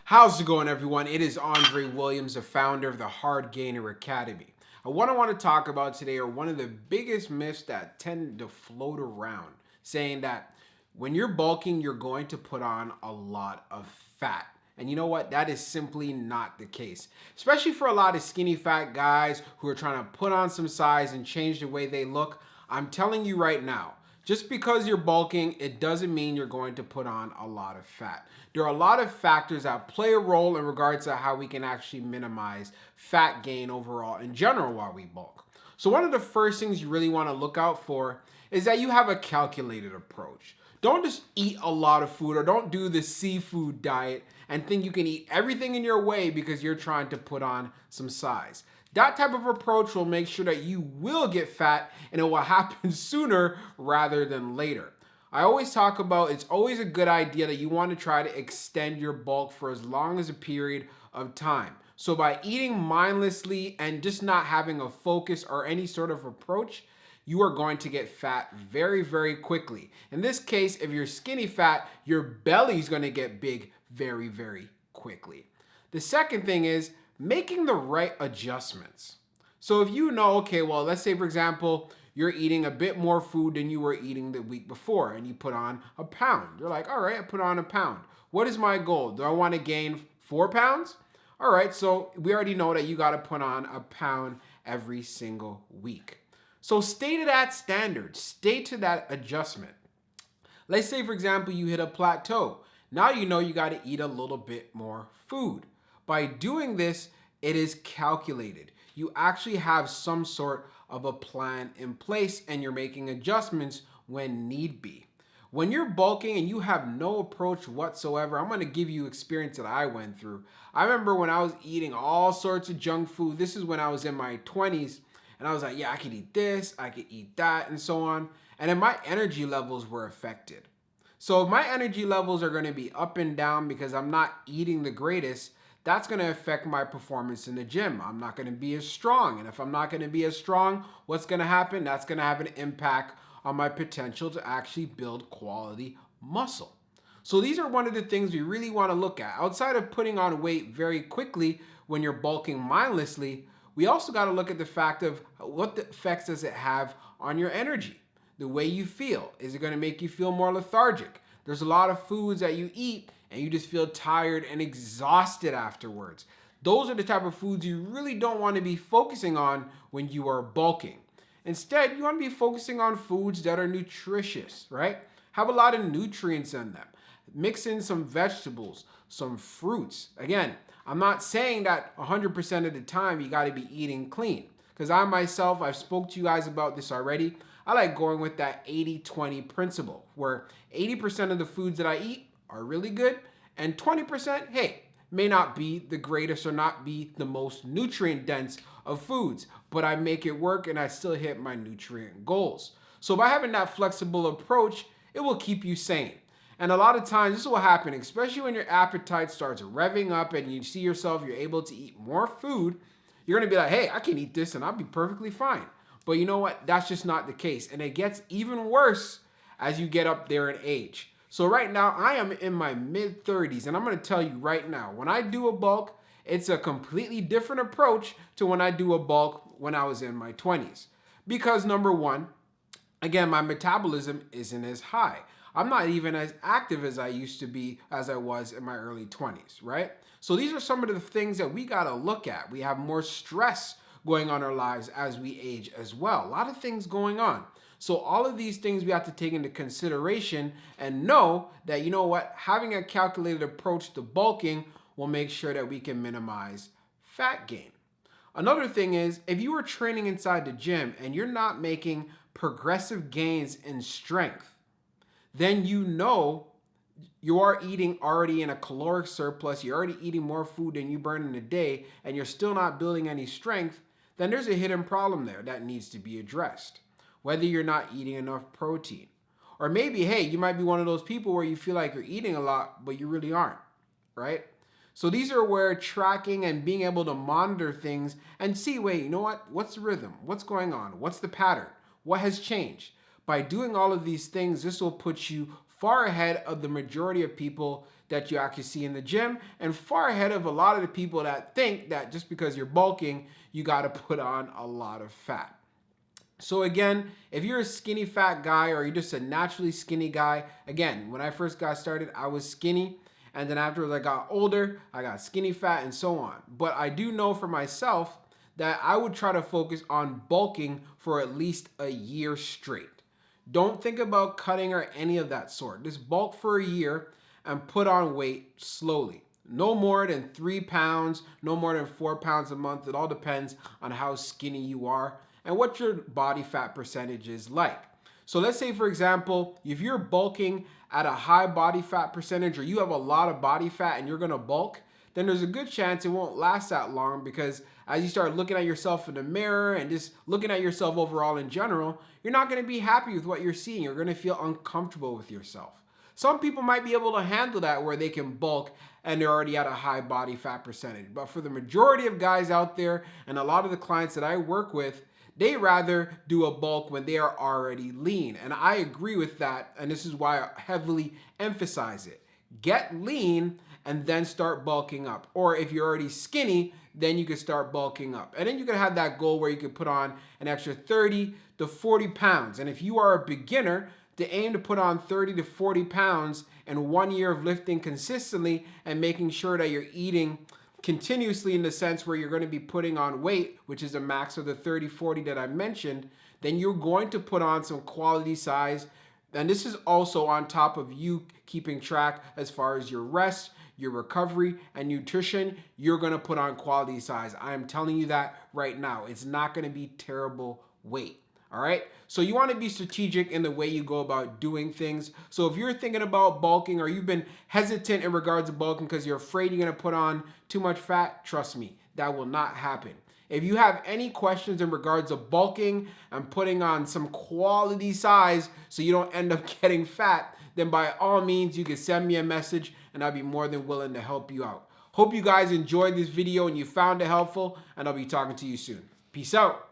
How's it going, everyone? It is Andre Williams, the founder of the Hard Gainer Academy. And what I want to talk about today are one of the biggest myths that tend to float around, saying that when you're bulking, you're going to put on a lot of fat. And you know what? That is simply not the case. Especially for a lot of skinny fat guys who are trying to put on some size and change the way they look. I'm telling you right now, just because you're bulking, it doesn't mean you're going to put on a lot of fat. There are a lot of factors that play a role in regards to how we can actually minimize fat gain overall in general while we bulk. So one of the first things you really want to look out for is that you have a calculated approach. Don't just eat a lot of food or don't do the seafood diet and think you can eat everything in your way because you're trying to put on some size. That type of approach will make sure that you will get fat and it will happen sooner rather than later. I always talk about it's always a good idea that you want to try to extend your bulk for as long as a period of time. So by eating mindlessly and just not having a focus or any sort of approach, you are going to get fat very, very quickly. In this case, if you're skinny fat, your belly is going to get big very, very quickly. The second thing is making the right adjustments. So if you know, okay, well, let's say, for example, you're eating a bit more food than you were eating the week before and you put on a pound. You're like, all right, I put on a pound. What is my goal? Do I want to gain 4 pounds? All right, so we already know that you got to put on a pound every single week. So stay to that standard, stay to that adjustment. Let's say, for example, you hit a plateau. Now you know you got to eat a little bit more food. By doing this, it is calculated. You actually have some sort of a plan in place and you're making adjustments when need be. When you're bulking and you have no approach whatsoever, I'm going to give you experience that I went through. I remember when I was eating all sorts of junk food. This is when I was in my 20s. And I was like, yeah, I could eat this, I could eat that, and so on. And then my energy levels were affected. So if my energy levels are going to be up and down because I'm not eating the greatest, that's going to affect my performance in the gym. I'm not going to be as strong. And if I'm not going to be as strong, what's going to happen? That's going to have an impact on my potential to actually build quality muscle. So these are one of the things we really want to look at. Outside of putting on weight very quickly when you're bulking mindlessly, we also got to look at the fact of what the effects does it have on your energy, the way you feel. Is it going to make you feel more lethargic? There's a lot of foods that you eat and you just feel tired and exhausted afterwards. Those are the type of foods you really don't want to be focusing on when you are bulking. Instead, you want to be focusing on foods that are nutritious, right? Have a lot of nutrients in them. Mix in some vegetables, some fruits. Again, I'm not saying that 100% of the time you got to be eating clean. Because I myself, I've spoke to you guys about this already. I like going with that 80-20 principle, where 80% of the foods that I eat are really good, and 20%, hey, may not be the greatest or not be the most nutrient dense of foods, but I make it work and I still hit my nutrient goals. So by having that flexible approach, it will keep you sane. And a lot of times this will happen, especially when your appetite starts revving up and you see yourself, you're able to eat more food. You're going to be like, hey, I can eat this and I'll be perfectly fine. But you know what? That's just not the case. And it gets even worse as you get up there in age. So right now, I am in my mid-30s. And I'm going to tell you right now, when I do a bulk, it's a completely different approach to when I do a bulk when I was in my 20s. Because number one, again, my metabolism isn't as high. I'm not even as active as I used to be as I was in my early 20s, right? So these are some of the things that we got to look at. We have more stress going on in our lives as we age as well. A lot of things going on. So all of these things we have to take into consideration and know that, you know what, having a calculated approach to bulking will make sure that we can minimize fat gain. Another thing is, if you are training inside the gym and you're not making progressive gains in strength, then you know you are eating already in a caloric surplus, you're already eating more food than you burn in a day, and you're still not building any strength, then there's a hidden problem there that needs to be addressed. Whether you're not eating enough protein. Or maybe, hey, you might be one of those people where you feel like you're eating a lot, but you really aren't, right? So these are where tracking and being able to monitor things and see, wait, you know what? What's the rhythm? What's going on? What's the pattern? What has changed? By doing all of these things, this will put you far ahead of the majority of people that you actually see in the gym, and far ahead of a lot of the people that think that just because you're bulking, you got to put on a lot of fat. So again, if you're a skinny fat guy or you're just a naturally skinny guy, again, when I first got started, I was skinny. And then after I got older, I got skinny fat and so on. But I do know for myself that I would try to focus on bulking for at least a year straight. Don't think about cutting or any of that sort. Just bulk for a year and put on weight slowly. No more than 3 pounds, no more than 4 pounds a month. It all depends on how skinny you are and what your body fat percentage is like. So let's say, for example, if you're bulking at a high body fat percentage or you have a lot of body fat and you're gonna bulk, then there's a good chance it won't last that long, because as you start looking at yourself in the mirror and just looking at yourself overall in general, you're not gonna be happy with what you're seeing. You're gonna feel uncomfortable with yourself. Some people might be able to handle that where they can bulk and they're already at a high body fat percentage. But for the majority of guys out there and a lot of the clients that I work with, they rather do a bulk when they are already lean. And I agree with that. And this is why I heavily emphasize it. Get lean and then start bulking up. Or if you're already skinny, then you can start bulking up. And then you can have that goal where you can put on an extra 30 to 40 pounds. And if you are a beginner, to aim to put on 30 to 40 pounds in 1 year of lifting consistently and making sure that you're eating continuously in the sense where you're going to be putting on weight, which is a max of the 30-40 that I mentioned, then you're going to put on some quality size. And this is also on top of you keeping track as far as your rest, your recovery, and nutrition. You're going to put on quality size. I am telling you that right now. It's not going to be terrible weight. All right. So you want to be strategic in the way you go about doing things. So if you're thinking about bulking or you've been hesitant in regards to bulking because you're afraid you're going to put on too much fat, trust me, that will not happen. If you have any questions in regards to bulking and putting on some quality size so you don't end up getting fat, then by all means, you can send me a message and I'll be more than willing to help you out. Hope you guys enjoyed this video and you found it helpful, and I'll be talking to you soon. Peace out.